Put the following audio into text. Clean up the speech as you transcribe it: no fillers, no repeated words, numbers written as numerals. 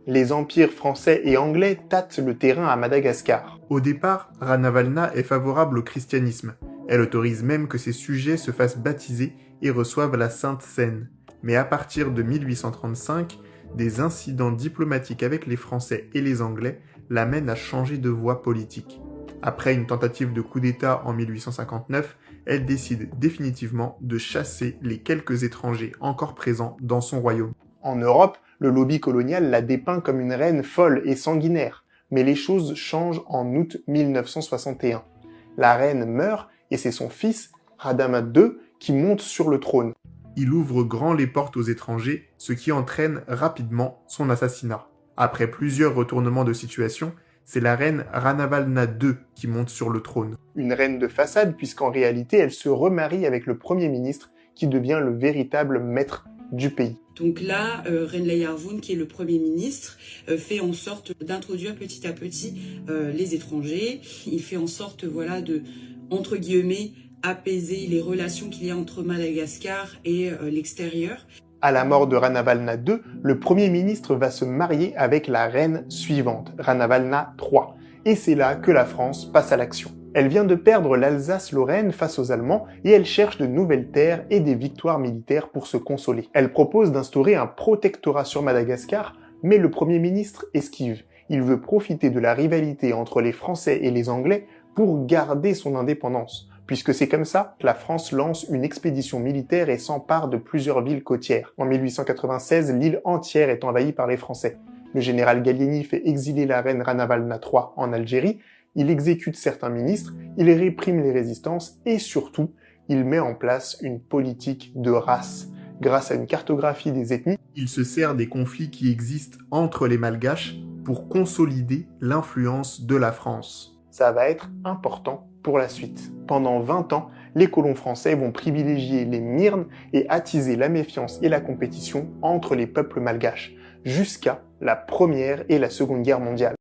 Les empires français et anglais tâtent le terrain à Madagascar. Au départ, Ranavalna est favorable au christianisme. Elle autorise même que ses sujets se fassent baptiser et reçoivent la Sainte Seine. Mais à partir de 1835, des incidents diplomatiques avec les Français et les Anglais l'amènent à changer de voie politique. Après une tentative de coup d'État en 1859, elle décide définitivement de chasser les quelques étrangers encore présents dans son royaume. En Europe, le lobby colonial la dépeint comme une reine folle et sanguinaire. Mais les choses changent en août 1961. La reine meurt et c'est son fils, Radama II, qui monte sur le trône. Il ouvre grand les portes aux étrangers, ce qui entraîne rapidement son assassinat. Après plusieurs retournements de situation, c'est la reine Ranavalna II qui monte sur le trône. Une reine de façade puisqu'en réalité elle se remarie avec le Premier ministre qui devient le véritable maître du pays. Donc là, Renly Yarwoun, qui est le Premier ministre, fait en sorte d'introduire petit à petit les étrangers. Il fait en sorte, voilà, de, entre guillemets, apaiser les relations qu'il y a entre Madagascar et l'extérieur. À la mort de Ranavalna II, le Premier ministre va se marier avec la reine suivante, Ranavalna III. Et c'est là que la France passe à l'action. Elle vient de perdre l'Alsace-Lorraine face aux Allemands et elle cherche de nouvelles terres et des victoires militaires pour se consoler. Elle propose d'instaurer un protectorat sur Madagascar, mais le Premier ministre esquive. Il veut profiter de la rivalité entre les Français et les Anglais pour garder son indépendance. Puisque c'est comme ça que la France lance une expédition militaire et s'empare de plusieurs villes côtières. En 1896, l'île entière est envahie par les Français. Le général Gallieni fait exiler la reine Ranavalna III en Algérie, il exécute certains ministres, il réprime les résistances et surtout, il met en place une politique de race. Grâce à une cartographie des ethnies, il se sert des conflits qui existent entre les Malgaches pour consolider l'influence de la France. Ça va être important pour la suite. Pendant 20 ans, les colons français vont privilégier les Myrnes et attiser la méfiance et la compétition entre les peuples malgaches, jusqu'à la Première et la Seconde Guerre mondiale.